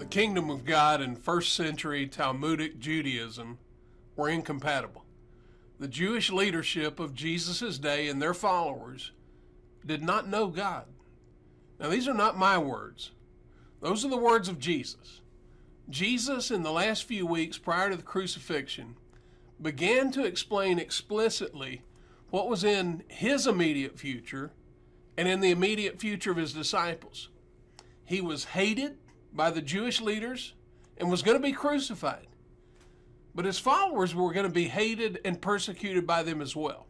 The kingdom of God and first century Talmudic Judaism were incompatible. The Jewish leadership of Jesus' day and their followers did not know God. Now, these are not my words. Those are the words of Jesus. Jesus, in the last few weeks prior to the crucifixion, began to explain explicitly what was in his immediate future and in the immediate future of his disciples. He was hated by the Jewish leaders and was going to be crucified. But his followers were going to be hated and persecuted by them as well.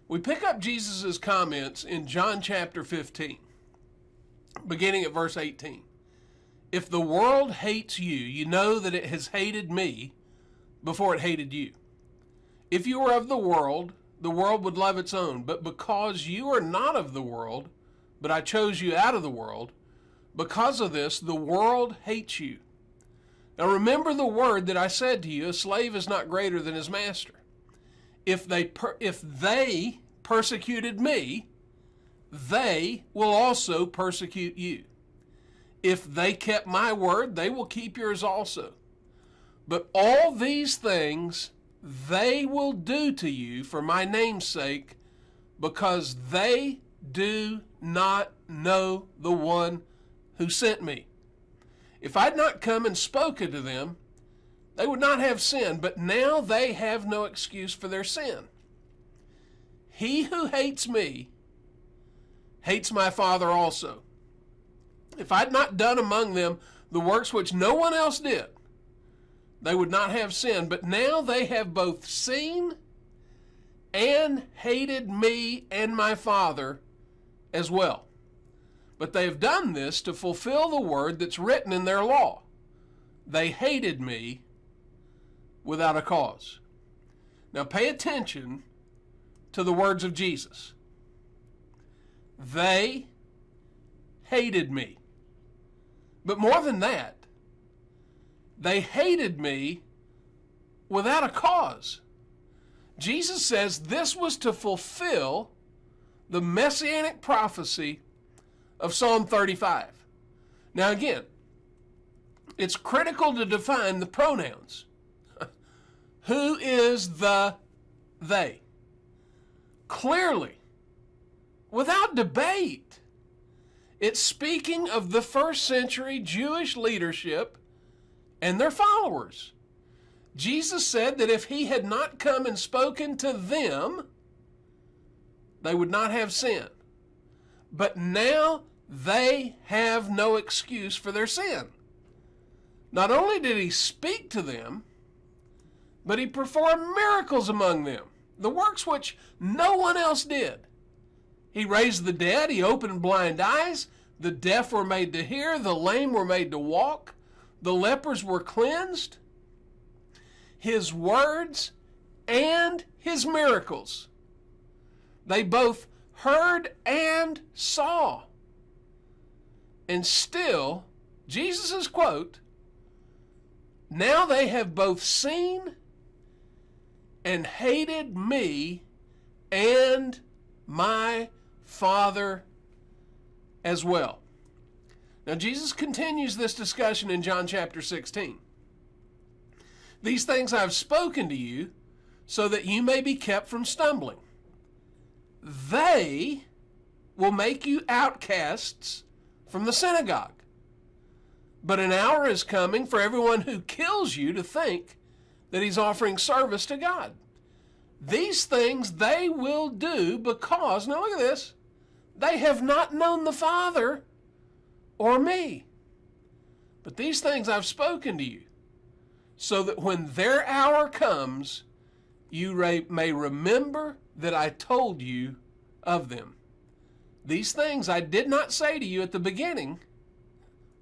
We pick up Jesus' comments in John chapter 15, beginning at verse 18. If the world hates you, you know that it has hated me before it hated you. If you were of the world would love its own. But because you are not of the world, but I chose you out of the world, because of this, the world hates you. Now remember the word that I said to you, a slave is not greater than his master. If they persecuted me, they will also persecute you. If they kept my word, they will keep yours also. But all these things they will do to you for my name's sake, because they do not know the one who sent me. If I'd not come and spoken to them, they would not have sin, but now they have no excuse for their sin. He who hates me hates my Father also. If I'd not done among them the works which no one else did, they would not have sin, but now they have both seen and hated me and my Father as well. But they have done this to fulfill the word that's written in their law. They hated me without a cause. Now pay attention to the words of Jesus. They hated me. But more than that, they hated me without a cause. Jesus says this was to fulfill the Messianic prophecy of Psalm 35. Now again, it's critical to define the pronouns. Who is the they? Clearly, without debate, it's speaking of the first century Jewish leadership and their followers. Jesus said that if he had not come and spoken to them, they would not have sin. But now they have no excuse for their sin. Not only did he speak to them, but he performed miracles among them, the works which no one else did. He raised the dead, he opened blind eyes, the deaf were made to hear, the lame were made to walk, the lepers were cleansed. His words and his miracles, they both heard and saw. And still, Jesus' quote, now they have both seen and hated me and my Father as well. Now Jesus continues this discussion in John chapter 16. These things I have spoken to you so that you may be kept from stumbling. They will make you outcasts from the synagogue. But an hour is coming for everyone who kills you to think that he's offering service to God. These things they will do because, now look at this, they have not known the Father or me. But these things I've spoken to you, so that when their hour comes, you may remember that I told you of them. These things I did not say to you at the beginning,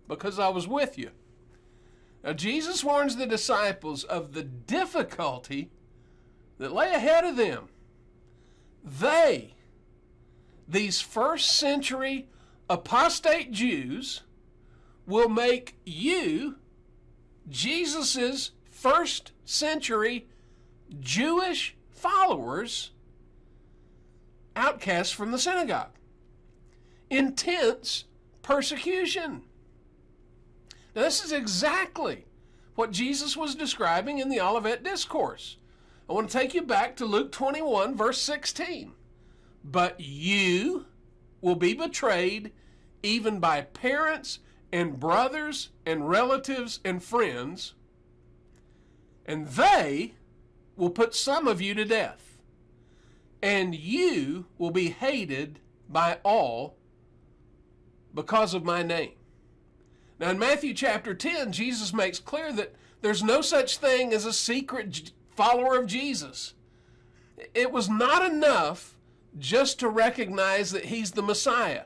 because I was with you. Now Jesus warns the disciples of the difficulty that lay ahead of them. These first century apostate Jews, will make you, Jesus's first century Jewish followers, outcasts from the synagogue. Intense persecution. Now, this is exactly what Jesus was describing in the Olivet Discourse. I want to take you back to Luke 21, verse 16. But you will be betrayed even by parents and brothers and relatives and friends, and they will put some of you to death, and you will be hated by all because of my name. Now, in Matthew chapter 10, Jesus makes clear that there's no such thing as a secret follower of Jesus. It was not enough just to recognize that he's the Messiah,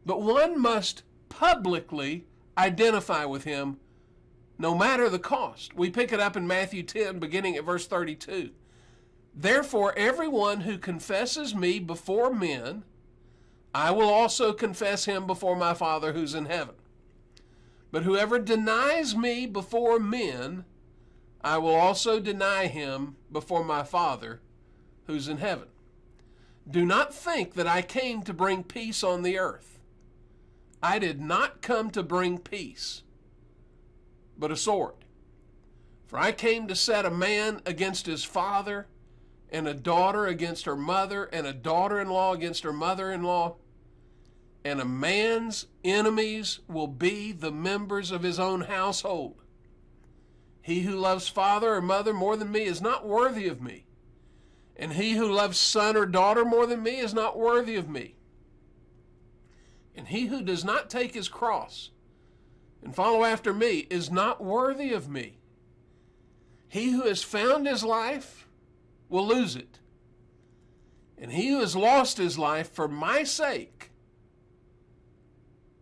but one must publicly identify with him no matter the cost. We pick it up in Matthew 10, beginning at verse 32. Therefore, everyone who confesses me before men, I will also confess him before my Father who's in heaven. But whoever denies me before men, I will also deny him before my Father who's in heaven. Do not think that I came to bring peace on the earth. I did not come to bring peace, but a sword. For I came to set a man against his father, and a daughter against her mother, and a daughter-in-law against her mother-in-law. And a man's enemies will be the members of his own household. He who loves father or mother more than me is not worthy of me. And he who loves son or daughter more than me is not worthy of me. And he who does not take his cross and follow after me is not worthy of me. He who has found his life will lose it. And he who has lost his life for my sake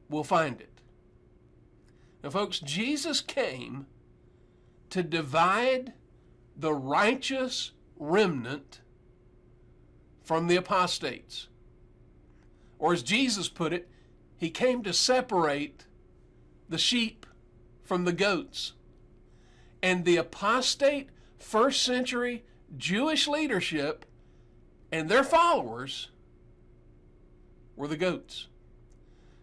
will find it. Now, folks, Jesus came to divide the righteous remnant from the apostates. Or as Jesus put it, he came to separate the sheep from the goats. And the apostate first century Jewish leadership and their followers were the goats.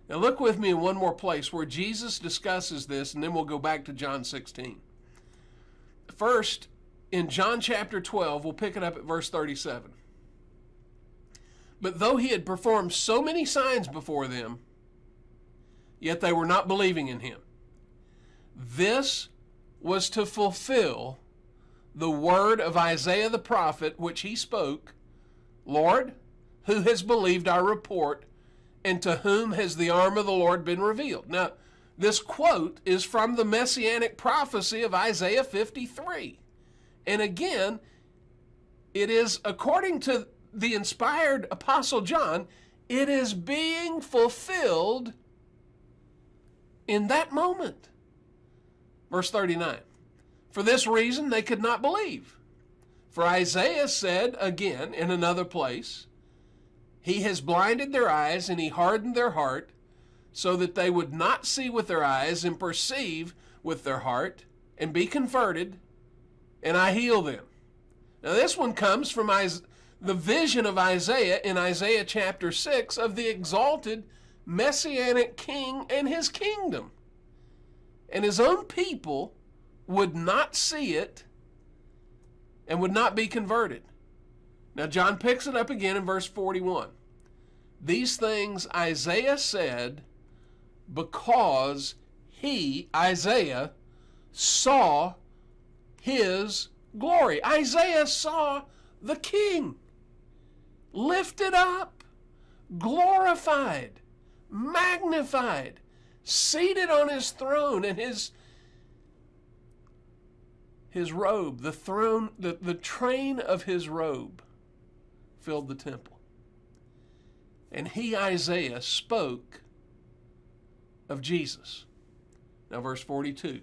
Now look with me in one more place where Jesus discusses this, and then we'll go back to John 16. First, in John chapter 12, we'll pick it up at verse 37. But though he had performed so many signs before them, yet they were not believing in him. This was to fulfill the word of Isaiah the prophet, which he spoke, Lord, who has believed our report, and to whom has the arm of the Lord been revealed? Now, this quote is from the Messianic prophecy of Isaiah 53. And again, it is, according to the inspired Apostle John, it is being fulfilled in that moment. Verse 39. For this reason they could not believe. For Isaiah said again in another place, he has blinded their eyes and he hardened their heart so that they would not see with their eyes and perceive with their heart and be converted, and I heal them. Now this one comes from the vision of Isaiah in Isaiah chapter 6 of the exalted Messianic king and his kingdom. And his own people would not see it and would not be converted. Now John picks it up again in verse 41. These things Isaiah said because he, Isaiah, saw his glory. Isaiah saw the king lifted up, glorified, magnified, seated on his throne, and his robe, the throne, the train of his robe filled the temple. And he, Isaiah, spoke of Jesus. Now verse 42.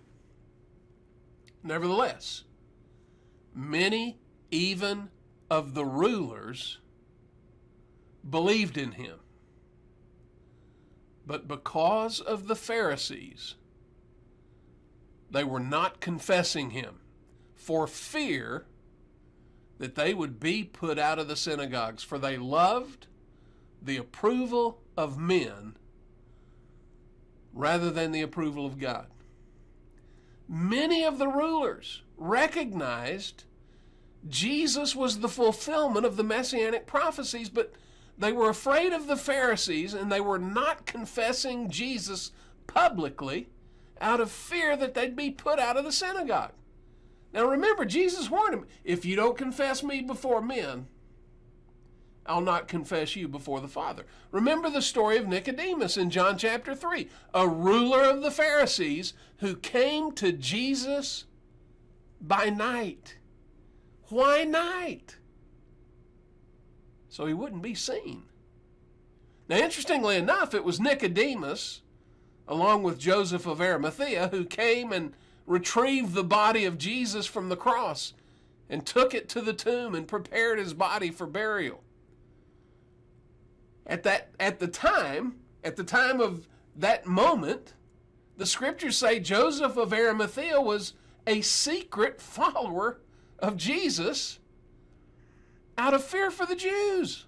Nevertheless, many even of the rulers believed in him. But because of the Pharisees, they were not confessing him for fear that they would be put out of the synagogues, for they loved the approval of men rather than the approval of God. many of the rulers recognized Jesus was the fulfillment of the Messianic prophecies, but they were afraid of the Pharisees, and they were not confessing Jesus publicly out of fear that they'd be put out of the synagogue. Now remember, Jesus warned him, if you don't confess me before men, I'll not confess you before the Father. Remember the story of Nicodemus in John chapter 3, a ruler of the Pharisees who came to Jesus by night. Why night? So he wouldn't be seen. Now, interestingly enough, it was Nicodemus, along with Joseph of Arimathea, who came and retrieved the body of Jesus from the cross and took it to the tomb and prepared his body for burial. At the time of that moment, the scriptures say Joseph of Arimathea was a secret follower of Jesus out of fear for the Jews.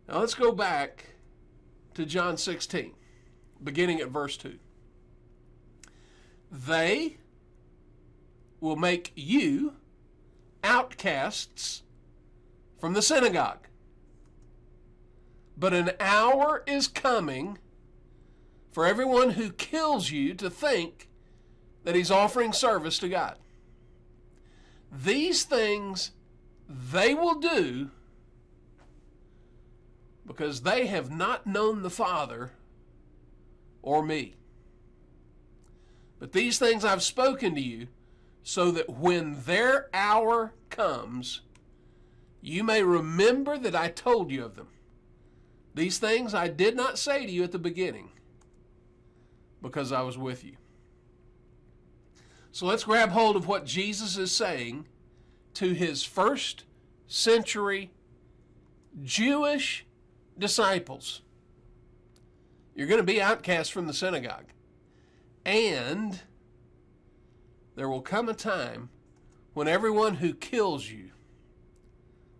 Now let's go back to John 16, beginning at verse 2. They will make you outcasts from the synagogue. But an hour is coming for everyone who kills you to think that he's offering service to God. These things they will do because they have not known the Father or me. But these things I've spoken to you so that when their hour comes, you may remember that I told you of them. These things I did not say to you at the beginning because I was with you. So let's grab hold of what Jesus is saying to his first century Jewish disciples. You're going to be outcast from the synagogue. And there will come a time when everyone who kills you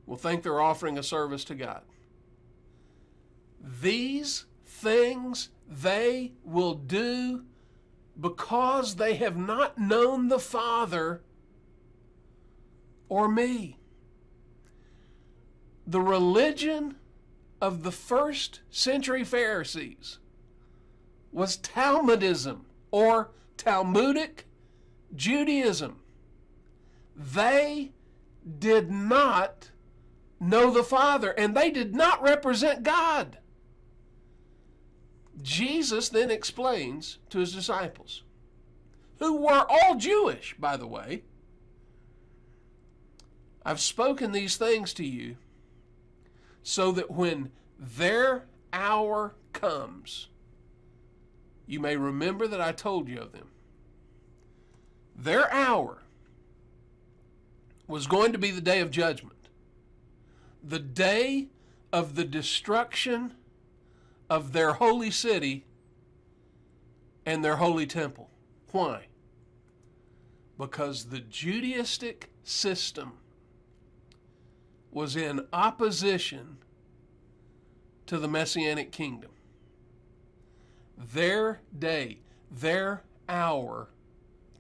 will think they're offering a service to God. These things they will do because they have not known the Father or me. The religion of the first century Pharisees was Talmudism or Talmudic Judaism. They did not know the Father, and they did not represent God. Jesus then explains to his disciples, who were all Jewish, by the way, I've spoken these things to you so that when their hour comes, you may remember that I told you of them. Their hour was going to be the day of judgment, the day of the destruction of their holy city and their holy temple. Why? Because the Judaistic system was in opposition to the Messianic Kingdom. Their day, their hour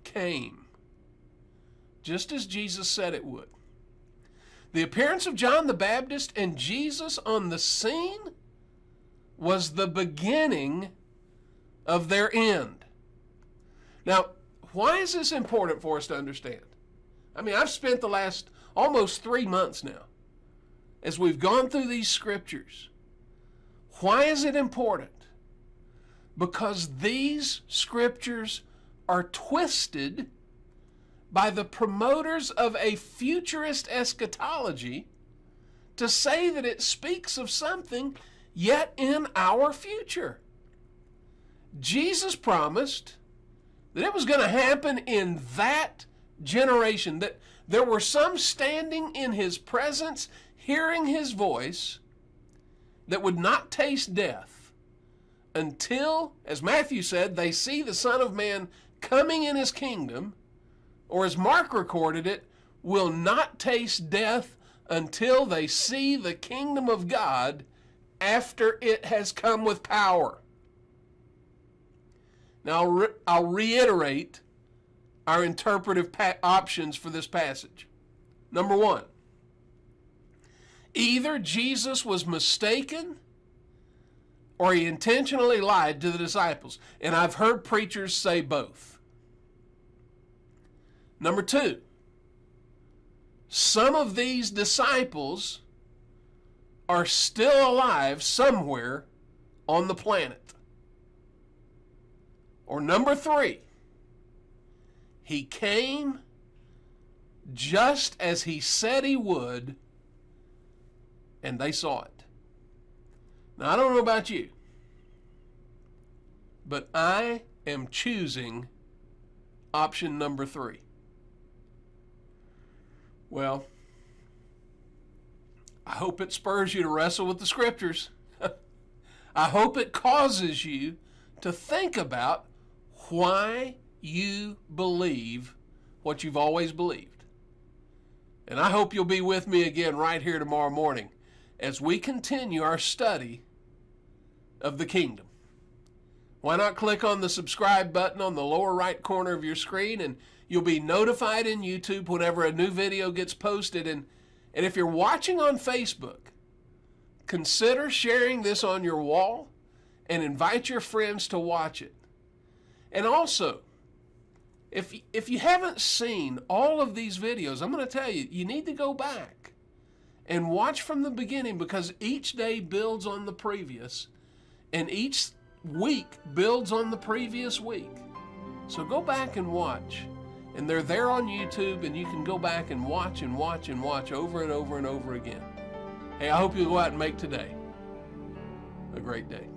came, just as Jesus said it would. The appearance of John the Baptist and Jesus on the scene was the beginning of their end. Now, why is this important for us to understand? I mean, I've spent the last almost 3 months now as we've gone through these scriptures. Why is it important? Because these scriptures are twisted by the promoters of a futurist eschatology to say that it speaks of something yet in our future. Jesus promised that it was going to happen in that generation, that there were some standing in his presence, hearing his voice, that would not taste death until, as Matthew said, they see the Son of Man coming in his kingdom, or as Mark recorded it, will not taste death until they see the kingdom of God after it has come with power. Now, I'll reiterate our interpretive options for this passage. Number one, either Jesus was mistaken or he intentionally lied to the disciples. And I've heard preachers say both. Number two, some of these disciples are still alive somewhere on the planet. Or number three, he came just as he said he would, and they saw it. Now, I don't know about you, but I am choosing option number three. Well, I hope it spurs you to wrestle with the scriptures. I hope it causes you to think about why you believe what you've always believed. And I hope you'll be with me again right here tomorrow morning as we continue our study of the kingdom. Why not click on the subscribe button on the lower right corner of your screen, and you'll be notified in YouTube whenever a new video gets posted. And if you're watching on Facebook, consider sharing this on your wall and invite your friends to watch it. And also, if you haven't seen all of these videos, I'm going to tell you, you need to go back and watch from the beginning, because each day builds on the previous, and each week builds on the previous week. So go back and watch. And they're there on YouTube, and you can go back and watch and watch and watch over and over and over again. Hey, I hope you go out and make today a great day.